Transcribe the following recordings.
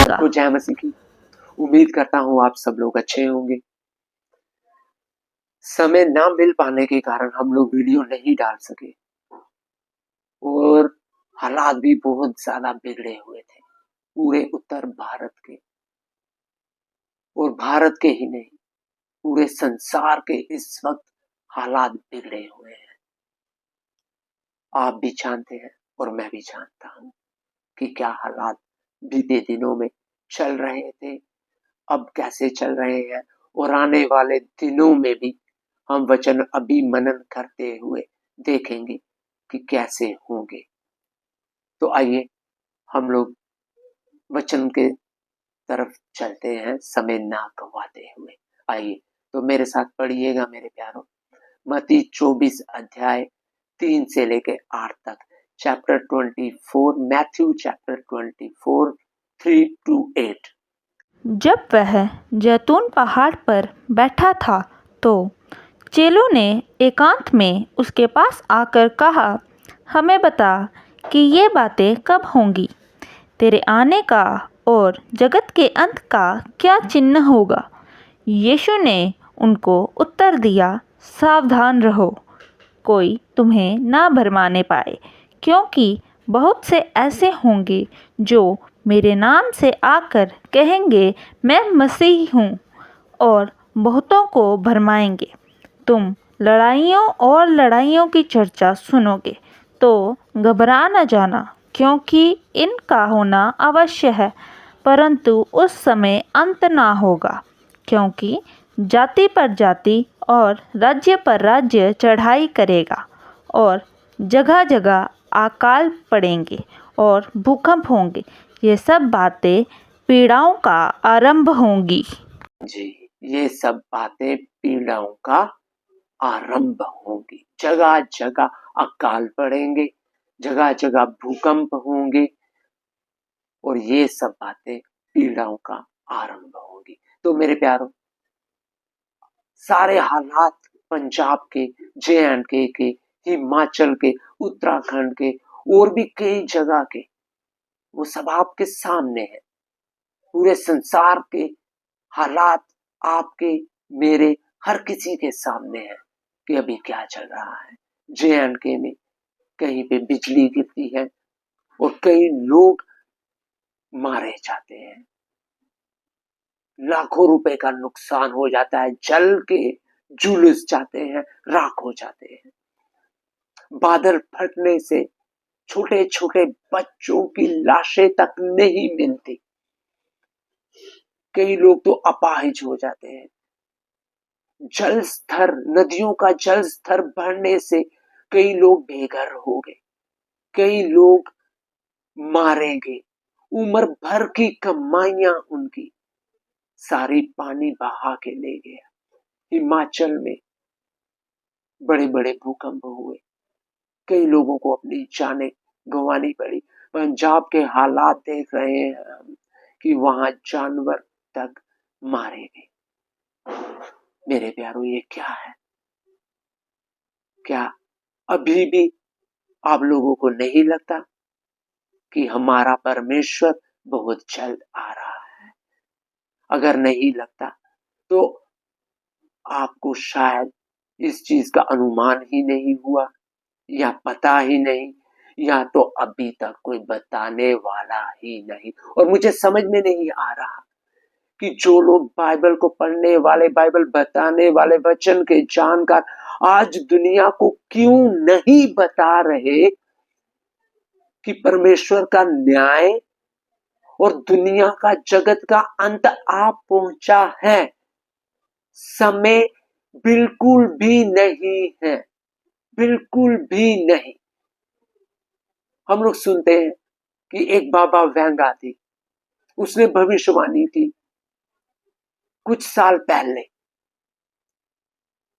जाएगा। तो जय मसीह की। उम्मीद करता हूँ आप सब लोग अच्छे होंगे। समय ना मिल पाने के कारण हम लोग वीडियो नहीं डाल सके और हालात भी बहुत ज्यादा बिगड़े हुए थे पूरे उत्तर भारत के, और भारत के ही नहीं पूरे संसार के इस वक्त हालात बिगड़े हुए हैं। आप भी जानते हैं और मैं भी जानता हूं कि क्या हालात बीते दिनों में चल रहे थे, अब कैसे चल रहे हैं, और आने वाले दिनों में भी हम वचन अभी मनन करते हुए देखेंगे कि कैसे होंगे। तो आइए हम लोग वचन के तरफ चलते हैं समय ना गवाते हुए। आइए तो मेरे साथ पढ़िएगा मेरे प्यारों, मत्ती 24 अध्याय 3 से लेके 8 तक, चैप्टर 24, मैथ्यू चैप्टर 24 3 to 8। जब वह जैतून पहाड़ पर बैठा था तो चेलों ने एकांत में उसके पास आकर कहा, हमें बता कि ये बातें कब होंगी, तेरे आने का और जगत के अंत का क्या चिन्ह होगा। यीशु ने उनको उत्तर दिया, सावधान रहो, कोई तुम्हें ना भरमाने पाए, क्योंकि बहुत से ऐसे होंगे जो मेरे नाम से आकर कहेंगे मैं मसीह हूँ, और बहुतों को भरमाएंगे। तुम लड़ाइयों और लड़ाइयों की चर्चा सुनोगे तो घबरा न जाना, क्योंकि इनका होना अवश्य है, परंतु उस समय अंत ना होगा। क्योंकि जाति पर जाति और राज्य पर राज्य चढ़ाई करेगा, और जगह जगह अकाल पड़ेंगे और भूकंप होंगे। ये सब बातें पीड़ाओं का आरंभ होंगी। जी, ये सब बातें पीड़ाओं का आरंभ होंगी। जगह जगह अकाल पड़ेंगे, जगह जगह भूकंप होंगे, और ये सब बातें पीड़ाओं का आरंभ होंगी। तो मेरे प्यारों, सारे हालात पंजाब के, जे.एंड.के, हिमाचल के, उत्तराखंड के और भी कई जगह के, वो सब आपके सामने है। पूरे संसार के हालात आपके, मेरे, हर किसी के सामने है कि अभी क्या चल रहा है। जे.एंड.के में कहीं पे बिजली गिरती है और कई लोग मारे जाते हैं, लाखों रुपए का नुकसान हो जाता है, जल के झुलस जाते हैं, राख हो जाते हैं। बादल फटने से छोटे छोटे बच्चों की लाशें तक नहीं मिलती, कई लोग तो अपाहिज हो जाते हैं। जल स्तर, नदियों का जल स्तर बढ़ने से कई लोग बेघर हो गए, कई लोग मारे गए, उम्र भर की कमाइयां उनकी सारी पानी बहा के ले गया। हिमाचल में बड़े बड़े भूकंप हुए, कई लोगों को अपनी जानें गंवानी पड़ी। पंजाब के हालात देख रहे हैं हम कि वहां जानवर तक मारे गए। मेरे प्यारों, ये क्या है? क्या अभी भी आप लोगों को नहीं लगता कि हमारा परमेश्वर बहुत जल्द आ रहा है? अगर नहीं लगता तो आपको शायद इस चीज का अनुमान ही नहीं हुआ, या पता ही नहीं, या तो अभी तक कोई बताने वाला ही नहीं। और मुझे समझ में नहीं आ रहा कि जो लोग बाइबल को पढ़ने वाले, बाइबल बताने वाले, वचन के जानकार आज दुनिया को क्यों नहीं बता रहे कि परमेश्वर का न्याय और दुनिया का, जगत का अंत आ पहुंचा है। समय बिल्कुल भी नहीं है, बिल्कुल भी नहीं। हम लोग सुनते हैं कि एक बाबा व्यंगा थी, उसने भविष्यवाणी की कुछ साल पहले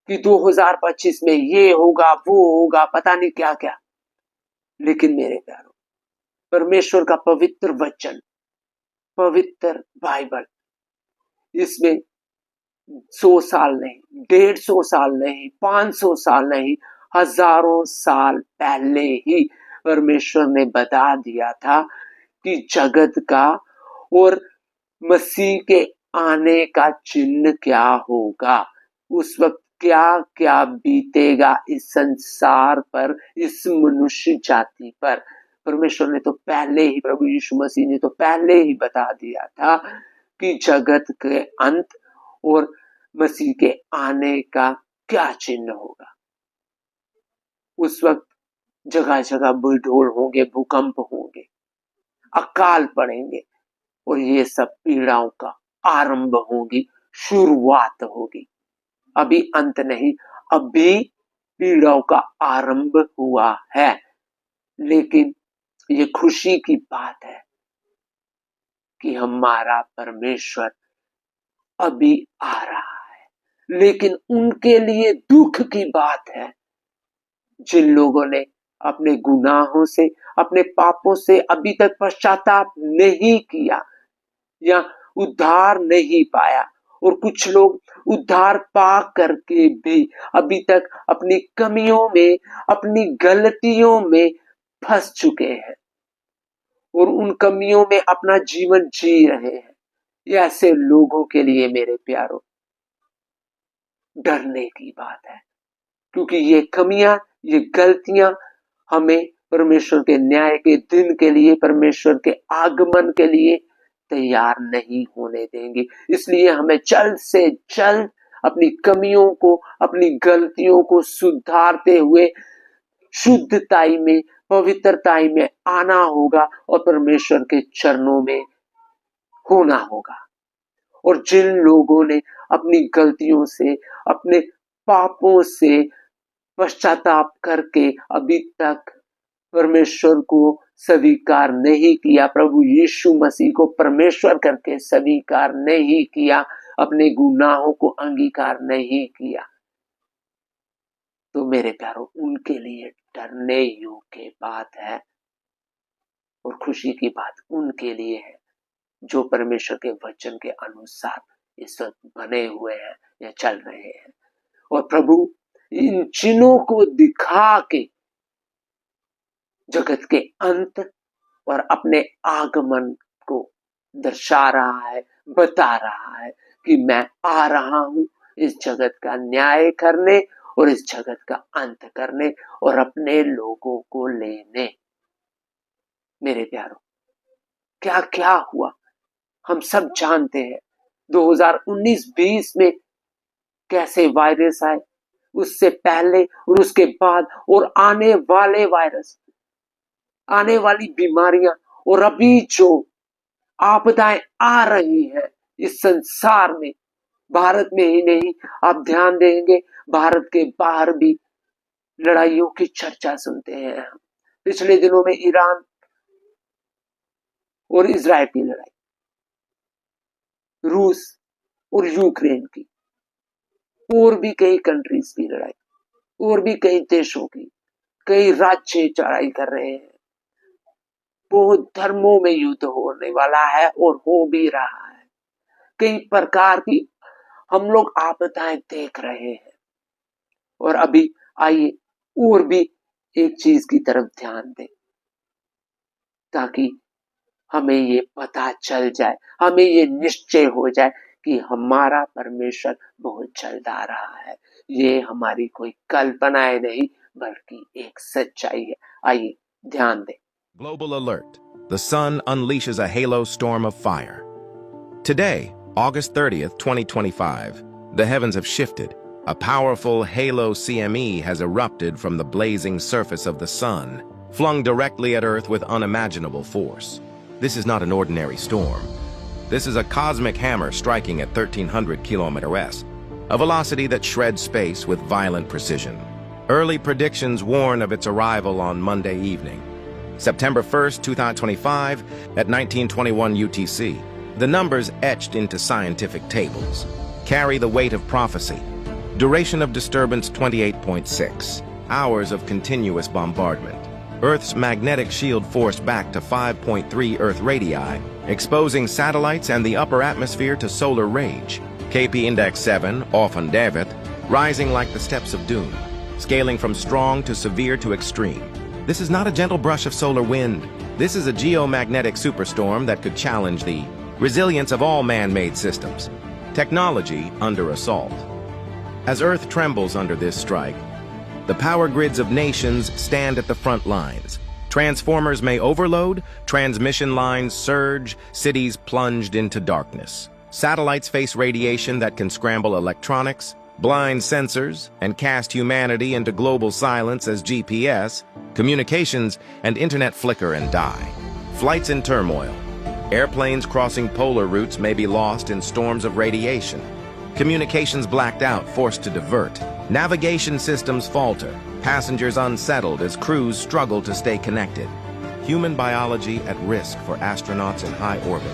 कि 2025 में ये होगा, वो होगा, पता नहीं क्या क्या। लेकिन मेरे प्यारों, परमेश्वर का पवित्र वचन, पवित्र बाइबल, इसमें 100 साल नहीं, 150 साल नहीं, 500 साल नहीं, हजारों साल पहले ही परमेश्वर ने बता दिया था कि जगत का और मसीह के आने का चिन्ह क्या होगा, उस वक्त क्या क्या बीतेगा इस संसार पर, इस मनुष्य जाति पर। परमेश्वर ने तो पहले ही, प्रभु यीशु मसीह ने तो पहले ही बता दिया था कि जगत के अंत और मसीह के आने का क्या चिन्ह होगा। उस वक्त जगह जगह बुलडोल होंगे, भूकंप होंगे, अकाल पड़ेंगे और ये सब पीड़ाओं का आरंभ होगी, शुरुआत होगी। अभी अंत नहीं, अभी पीड़ाओं का आरंभ हुआ है। लेकिन ये खुशी की बात है कि हमारा परमेश्वर अभी आ रहा है। लेकिन उनके लिए दुख की बात है जिन लोगों ने अपने गुनाहों से, अपने पापों से अभी तक पश्चाताप नहीं किया या उद्धार नहीं पाया। और कुछ लोग उद्धार पा करके भी अभी तक अपनी कमियों में, अपनी गलतियों में फंस चुके हैं और उन कमियों में अपना जीवन जी रहे हैं। ये ऐसे लोगों के लिए मेरे प्यारों डरने की बात है, क्योंकि ये कमियां, ये गलतियां हमें परमेश्वर के न्याय के दिन के लिए, परमेश्वर के आगमन के लिए तैयार नहीं होने देंगे। इसलिए हमें जल्द से जल्द अपनी कमियों को, अपनी गलतियों को सुधारते हुए शुद्धताई में, पवित्रताई में आना होगा और परमेश्वर के चरणों में होना होगा। और जिन लोगों ने अपनी गलतियों से, अपने पापों से पश्चाताप करके अभी तक परमेश्वर को स्वीकार नहीं किया, प्रभु यीशु मसीह को परमेश्वर करके स्वीकार नहीं किया, अपने गुनाहों को अंगीकार नहीं किया, तो मेरे प्यारों उनके लिए डरने योग्य बात है और खुशी की बात उनके लिए है जो परमेश्वर के वचन के अनुसार इस वक्त बने हुए हैं या चल रहे हैं। और प्रभु इन चिन्हों को दिखा के जगत के अंत और अपने आगमन को दर्शा रहा है, बता रहा है कि मैं आ रहा हूं इस जगत का न्याय करने और इस जगत का अंत करने और अपने लोगों को लेने। मेरे प्यारों, क्या क्या हुआ हम सब जानते हैं। 2019-20 में कैसे वायरस आए, उससे पहले और उसके बाद, और आने वाले वायरस, आने वाली बीमारियां, और अभी जो आपदाएं आ रही हैं इस संसार में, भारत में ही नहीं, आप ध्यान देंगे भारत के बाहर भी लड़ाइयों की चर्चा सुनते हैं। पिछले दिनों में ईरान और इजराइल की लड़ाई, रूस और यूक्रेन की, और भी कई कंट्रीज की लड़ाई, और भी कई देशों की, कई राज्य चढ़ाई कर रहे हैं। बहुत धर्मों में युद्ध होने वाला है और हो भी रहा है। कई प्रकार की हम लोग आपदाएं देख रहे हैं। और अभी आइए और भी एक चीज की तरफ ध्यान दें ताकि हमें ये पता चल जाए, हमें ये निश्चय हो जाए कि हमारा परमेश्वर बहुत जल्द आ रहा है। ये हमारी कोई कल्पनाएं नहीं बल्कि एक सच्चाई है। आइए ध्यान दें। Global alert. The sun unleashes a halo storm of fire. Today, August 30th, 2025, the heavens have shifted. A powerful halo CME has erupted from the blazing surface of the sun, flung directly at Earth with unimaginable force. This is not an ordinary storm. This is a cosmic hammer striking at 1300 km/s, a velocity that shreds space with violent precision. Early predictions warn of its arrival on Monday evening, September 1st, 2025, at 1921 UTC. The numbers etched into scientific tables carry the weight of prophecy. Duration of disturbance 28.6. Hours of continuous bombardment. Earth's magnetic shield forced back to 5.3 Earth radii, exposing satellites and the upper atmosphere to solar rage. KP Index 7, often David, rising like the steps of doom, scaling from strong to severe to extreme. This is not a gentle brush of solar wind. This is a geomagnetic superstorm that could challenge the resilience of all man-made systems, technology under assault. As Earth trembles under this strike, the power grids of nations stand at the front lines. Transformers may overload, transmission lines surge, cities plunged into darkness. Satellites face radiation that can scramble electronics, blind sensors, and cast humanity into global silence as GPS, communications, and internet flicker and die. Flights in turmoil. Airplanes crossing polar routes may be lost in storms of radiation. Communications blacked out, forced to divert. Navigation systems falter. Passengers unsettled as crews struggle to stay connected. Human biology at risk for astronauts in high orbit.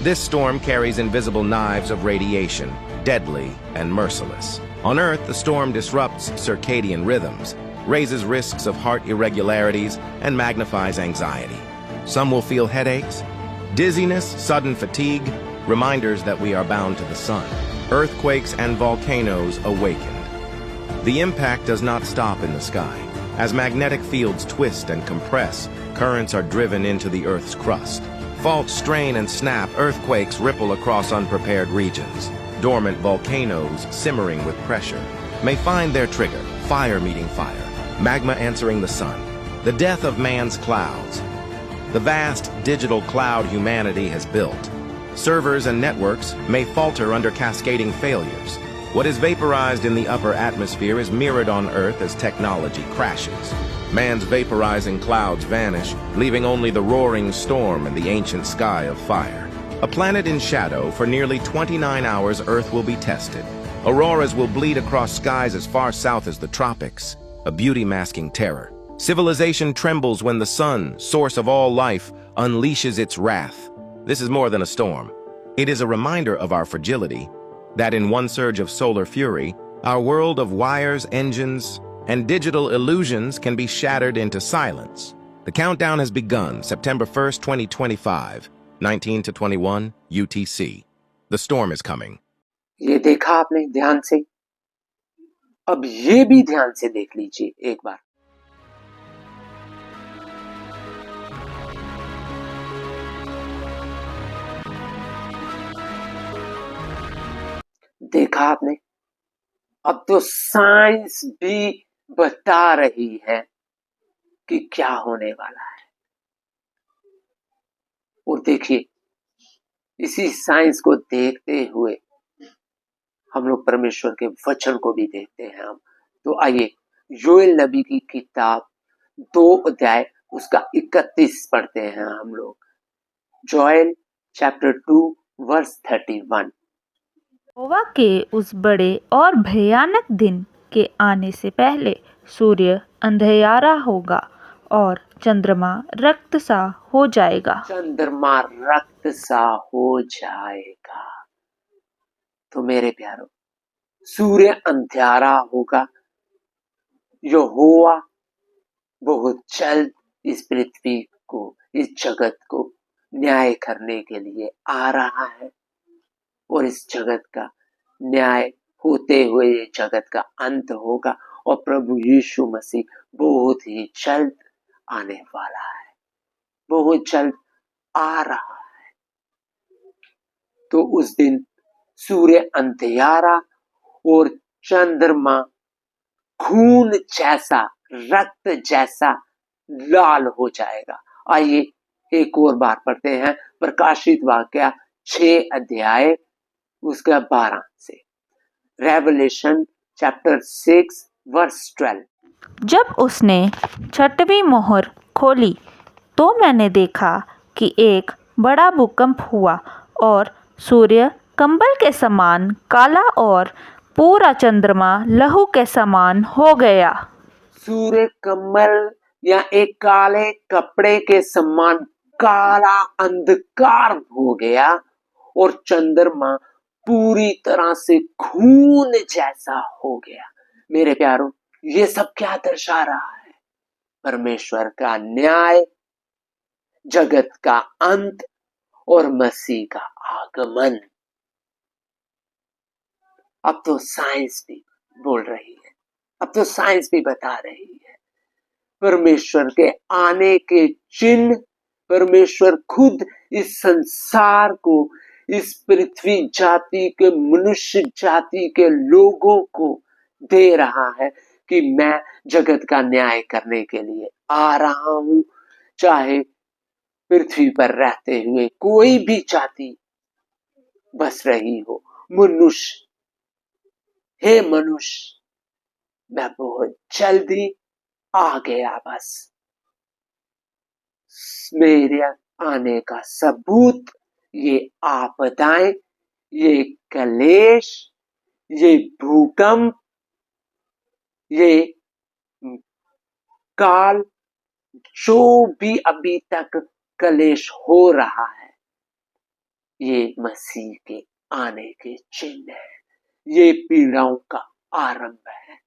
This storm carries invisible knives of radiation, deadly and merciless. On Earth, the storm disrupts circadian rhythms, raises risks of heart irregularities, and magnifies anxiety. Some will feel headaches, dizziness, sudden fatigue, reminders that we are bound to the sun. Earthquakes and volcanoes awakened. The impact does not stop in the sky. As magnetic fields twist and compress, currents are driven into the Earth's crust. Faults strain and snap, earthquakes ripple across unprepared regions. Dormant volcanoes, simmering with pressure, may find their trigger, fire meeting fire, magma answering the sun. The death of man's clouds. The vast digital cloud humanity has built. Servers and networks may falter under cascading failures. What is vaporized in the upper atmosphere is mirrored on Earth as technology crashes. Man's vaporizing clouds vanish, leaving only the roaring storm and the ancient sky of fire. A planet in shadow, for nearly 29 hours Earth will be tested. Auroras will bleed across skies as far south as the tropics, a beauty masking terror. Civilization trembles when the sun, source of all life, unleashes its wrath. This is more than a storm. It is a reminder of our fragility, that in one surge of solar fury, our world of wires, engines, and digital illusions can be shattered into silence. The countdown has begun, September 1st, 2025, 19 to 21, UTC. The storm is coming. ये देखा आपने ध्यान से? अब ये भी ध्यान से देख लीजिए एक बार। देखा आपने? अब तो साइंस भी बता रही है कि क्या होने वाला है। और देखिए, इसी साइंस को देखते हुए हम लोग परमेश्वर के वचन को भी देखते हैं हम। तो आइए योएल नबी की किताब 2 अध्याय उसका 31 पढ़ते हैं हम लोग। Joel chapter 2 verse 31। यहोवा के उस बड़े और भयानक दिन के आने से पहले सूर्य अंधियारा होगा और चंद्रमा रक्त सा हो जाएगा। चंद्रमा रक्त सा हो जाएगा। तो मेरे प्यारों, सूर्य अंधियारा होगा। यहोवा बहुत जल्द इस पृथ्वी को, इस जगत को न्याय करने के लिए आ रहा है और इस जगत का न्याय होते हुए ये जगत का अंत होगा और प्रभु यीशु मसीह बहुत ही जल्द आने वाला है, बहुत जल्द आ रहा है। तो उस दिन सूर्य अंधियारा और चंद्रमा खून जैसा, रक्त जैसा लाल हो जाएगा। आइए एक और बार पढ़ते हैं प्रकाशित वाक्य 6 अध्याय उसका 12 से। Revelation chapter 6 verse 12। जब उसने 6वीं मोहर खोली तो मैंने देखा कि एक बड़ा भूकंप हुआ और सूर्य कंबल के समान काला और पूरा चंद्रमा लहू के समान हो गया। सूर्य कमल या एक काले कपड़े के समान काला अंधकार हो गया और चंद्रमा पूरी तरह से खून जैसा हो गया। मेरे प्यारों, ये सब क्या दर्शा रहा है? परमेश्वर का न्याय, जगत का अंत और मसीह का आगमन। अब तो साइंस भी बोल रही है, अब तो साइंस भी बता रही है परमेश्वर के आने के चिन्ह परमेश्वर खुद इस संसार को, इस पृथ्वी जाति के, मनुष्य जाति के लोगों को दे रहा है कि मैं जगत का न्याय करने के लिए आ रहा हूं। चाहे पृथ्वी पर रहते हुए कोई भी जाति बस रही हो, मनुष्य, हे मनुष्य, मैं बहुत जल्दी आ गया, बस मेरे आने का सबूत ये आपदाएं, ये कलेश, ये भूकंप, ये काल, जो भी अभी तक कलेश हो रहा है, ये मसीह के आने के चिन्ह है, ये पीड़ाओं का आरंभ है।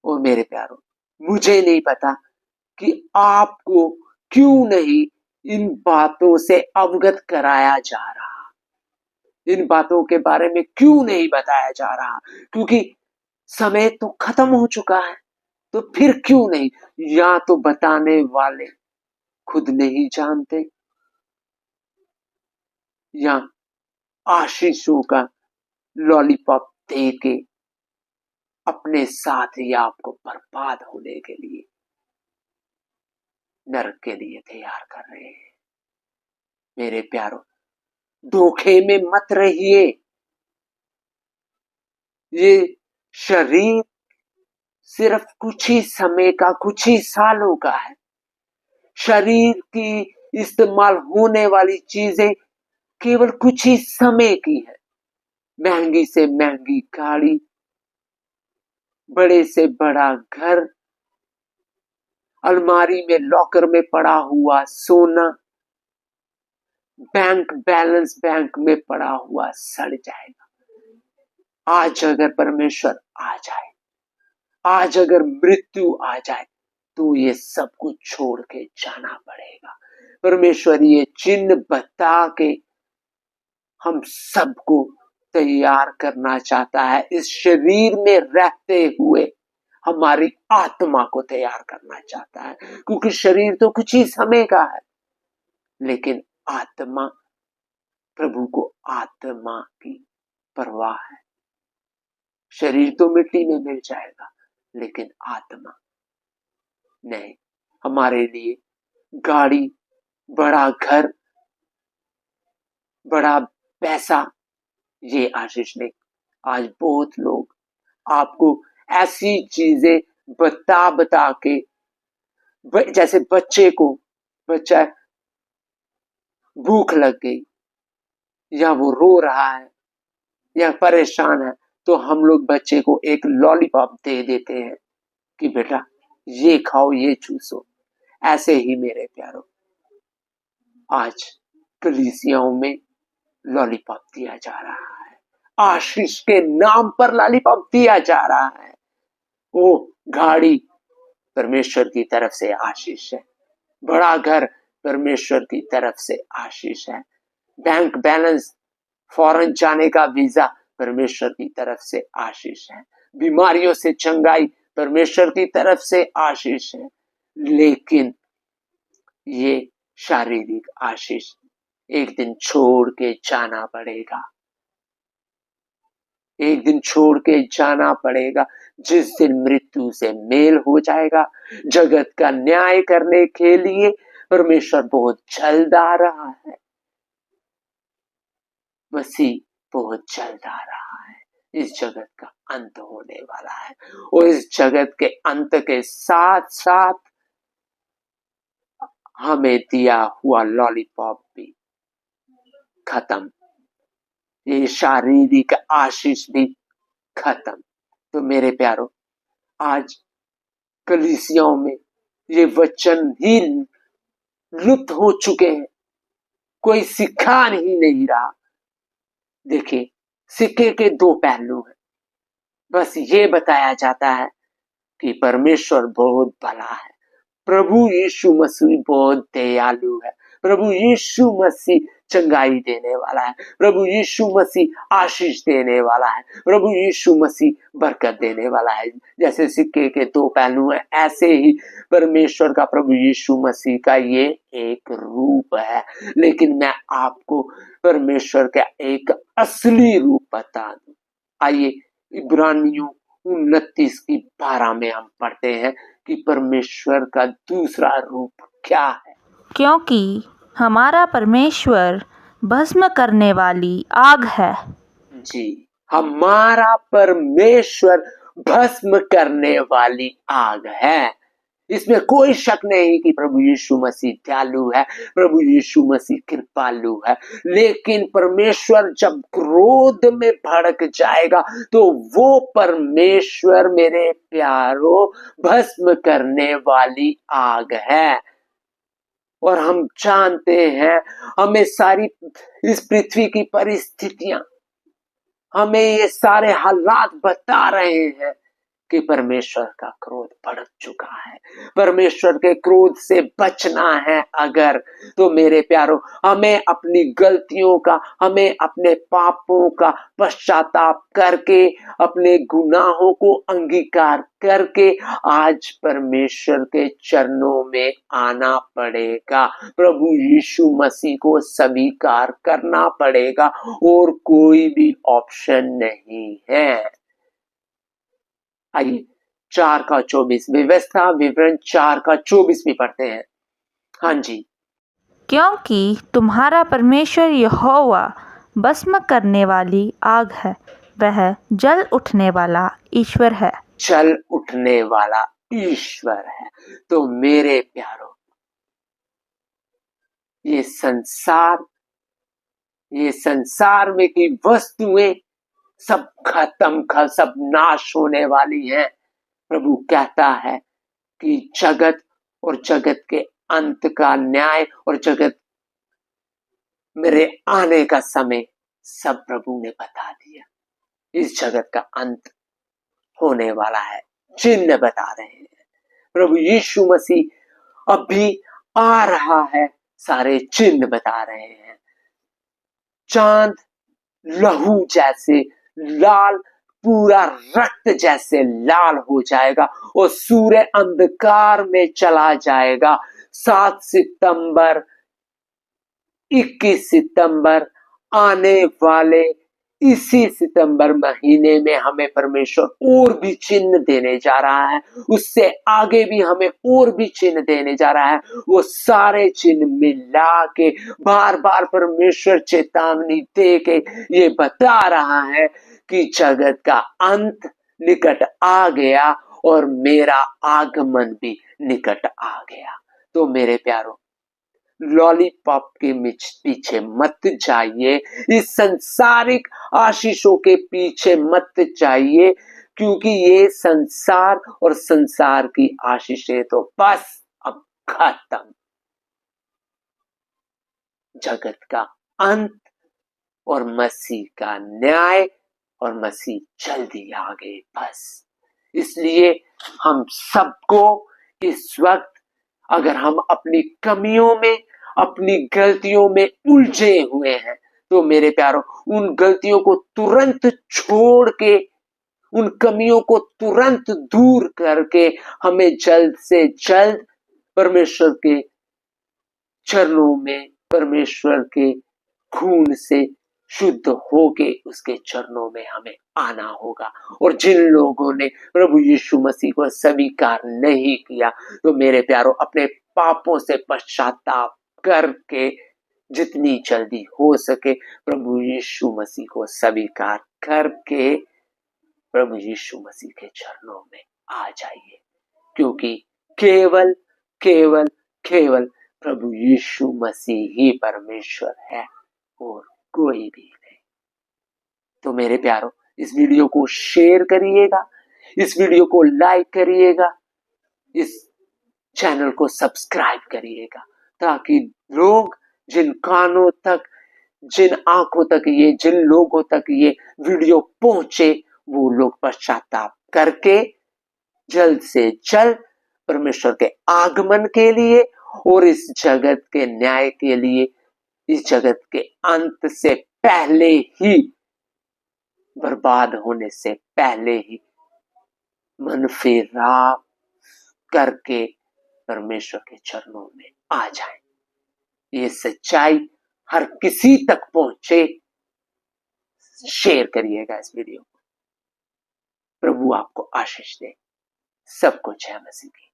और मेरे प्यारों, मुझे नहीं पता कि आपको क्यों नहीं इन बातों से अवगत कराया जा रहा, इन बातों के बारे में क्यों नहीं बताया जा रहा, क्योंकि समय तो खत्म हो चुका है। तो फिर क्यों नहीं, या तो बताने वाले खुद नहीं जानते, या आशीषों का लॉलीपॉप दे के अपने साथ ही आपको बर्बाद होने के लिए, नरक के लिए तैयार कर रहे हैं। मेरे प्यारों, धोखे में मत रहिए। ये शरीर सिर्फ कुछ ही समय का, कुछ ही सालों का है। शरीर की इस्तेमाल होने वाली चीजें केवल कुछ ही समय की है। महंगी से महंगी गाड़ी, बड़े से बड़ा घर, अलमारी में लॉकर में पड़ा हुआ सोना, बैंक बैलेंस बैंक में पड़ा हुआ सड़ जाएगा। आज अगर परमेश्वर आ जाए, आज अगर मृत्यु आ जाए, तो ये सब कुछ छोड़ के जाना पड़ेगा। परमेश्वर ये चिन्ह बता के हम सबको तैयार करना चाहता है। इस शरीर में रहते हुए हमारी आत्मा को तैयार करना चाहता है, क्योंकि शरीर तो कुछ ही समय का है, लेकिन आत्मा, प्रभु को आत्मा की परवाह है। शरीर तो मिट्टी में मिल जाएगा, लेकिन आत्मा नहीं। हमारे लिए गाड़ी, बड़ा घर, बड़ा पैसा, ये आशीष नहीं। आज बहुत लोग आपको ऐसी चीजें बता बता के, जैसे बच्चा भूख लग गई, या वो रो रहा है, या परेशान है, तो हम लोग बच्चे को एक लॉलीपॉप दे देते हैं कि बेटा ये खाओ, ये चूसो। ऐसे ही मेरे प्यारों, आज कलीसियाओं में लॉलीपॉप दिया जा रहा है, आशीष के नाम पर लॉलीपॉप दिया जा रहा है। वो गाड़ी परमेश्वर की तरफ से आशीष है, बड़ा घर परमेश्वर की तरफ से आशीष है, बैंक बैलेंस, फॉरेन जाने का वीजा परमेश्वर की तरफ से आशीष है, बीमारियों से चंगाई परमेश्वर की तरफ से आशीष है। लेकिन ये शारीरिक आशीष एक दिन छोड़ के जाना पड़ेगा, एक दिन छोड़ के जाना पड़ेगा, जिस दिन मृत्यु से मेल हो जाएगा। जगत का न्याय करने के लिए परमेश्वर बहुत जल्द आ रहा है, मसीह बहुत जल्द आ रहा है। इस जगत का अंत होने वाला है, और इस जगत के अंत के साथ साथ हमें दिया हुआ लॉलीपॉप भी खत्म, ये शारीरिक आशीष भी खत्म। तो मेरे प्यारों, आज कलीसियाओं में ये वचन ही लुप्त हो चुके हैं, कोई सिखा नहीं रहा। देखिए, सिक्के के दो पहलू हैं। बस ये बताया जाता है कि परमेश्वर बहुत भला है, प्रभु यीशु मसीह बहुत दयालु है, प्रभु यीशु मसीह चंगाई देने वाला है, प्रभु यीशु मसीह आशीष देने वाला है, प्रभु यीशु मसीह बरकत देने वाला है। जैसे सिक्के के दो पहलू हैं, ऐसे ही परमेश्वर का प्रभु यीशु मसीह का ये एक रूप है। लेकिन मैं आपको परमेश्वर का एक असली रूप बता दूं। आइए इब्रानियों 29 की 12 में हम पढ़ते हैं कि परमेश्वर का दूसरा रूप क्या है। क्योंकि हमारा परमेश्वर भस्म करने वाली आग है। जी, हमारा परमेश्वर भस्म करने वाली आग है। इसमें कोई शक नहीं कि प्रभु यीशु मसीह दयालु है, प्रभु यीशु मसीह कृपालु है। लेकिन परमेश्वर जब क्रोध में भड़क जाएगा तो वो परमेश्वर मेरे प्यारों भस्म करने वाली आग है। और हम जानते हैं, हमें सारी इस पृथ्वी की परिस्थितियां, हमें ये सारे हालात बता रहे हैं कि परमेश्वर का क्रोध भड़क चुका है। परमेश्वर के क्रोध से बचना है अगर, तो मेरे प्यारों हमें अपनी गलतियों का, हमें अपने पापों का पश्चाताप करके, अपने गुनाहों को अंगीकार करके आज परमेश्वर के चरणों में आना पड़ेगा। प्रभु यीशु मसीह को स्वीकार करना पड़ेगा और कोई भी ऑप्शन नहीं है। आइए 4:24 व्यवस्था विवरण 4:24 भी पढ़ते हैं। हाँ जी, क्योंकि तुम्हारा परमेश्वर यहोवा भस्म करने वाली आग है, वह जल उठने वाला ईश्वर है। चल उठने वाला ईश्वर है। तो मेरे प्यारों, ये संसार में की वस्तुएं सब खत्म, सब नाश होने वाली हैं। प्रभु कहता है कि जगत और जगत के अंत का न्याय और जगत मेरे आने का समय सब प्रभु ने बता दिया। इस जगत का अंत होने वाला है, चिन्ह बता रहे हैं। प्रभु यीशु मसीह अभी आ रहा है, सारे चिन्ह बता रहे हैं। चांद लहू जैसे लाल, पूरा रक्त जैसे लाल हो जाएगा और सूर्य अंधकार में चला जाएगा। 7 सितंबर 21 सितंबर आने वाले इसी सितंबर महीने में हमें परमेश्वर और भी चिन्ह देने जा रहा है। उससे आगे भी हमें और भी चिन्ह देने जा रहा है। वो सारे चिन्ह मिला के बार बार परमेश्वर चेतावनी दे के ये बता रहा है कि जगत का अंत निकट आ गया और मेरा आगमन भी निकट आ गया। तो मेरे प्यारों, लॉलीपॉप के पीछे मत जाइए, इस संसारिक आशीषों के पीछे मत जाइए, क्योंकि ये संसार और संसार की आशीषें तो बस अब खत्म। जगत का अंत और मसीह का न्याय और मसीह जल्दी आ गए बस। इसलिए हम सबको इस वक्त, अगर हम अपनी कमियों में, अपनी गलतियों में उलझे हुए हैं, तो मेरे प्यारों उन गलतियों को तुरंत छोड़ के, उन कमियों को तुरंत दूर करके हमें जल्द से जल्द परमेश्वर के चरणों में, परमेश्वर के खून से शुद्ध होके उसके चरणों में हमें आना होगा। और जिन लोगों ने प्रभु यीशु मसीह को स्वीकार नहीं किया, तो मेरे प्यारों अपने पापों से पश्चाताप करके जितनी जल्दी हो सके प्रभु यीशु मसीह को स्वीकार करके प्रभु यीशु मसीह के चरणों में आ जाइए, क्योंकि केवल केवल केवल प्रभु यीशु मसीह ही परमेश्वर है और कोई भी नहीं। तो मेरे प्यारों, इस वीडियो को शेयर करिएगा, इस वीडियो को लाइक करिएगा, इस चैनल को सब्सक्राइब करिएगा, ताकि लोग जिन कानों तक, जिन आंखों तक ये, जिन लोगों तक ये वीडियो पहुंचे, वो लोग पश्चाताप करके जल्द से जल्द परमेश्वर के आगमन के लिए और इस जगत के न्याय के लिए, इस जगत के अंत से पहले ही, बर्बाद होने से पहले ही मन फेराव करके परमेश्वर के चरणों में आ जाए। ये सच्चाई हर किसी तक पहुंचे। शेयर करिएगा इस वीडियो को। प्रभु आपको आशीष दे। सबको जय मसीह की।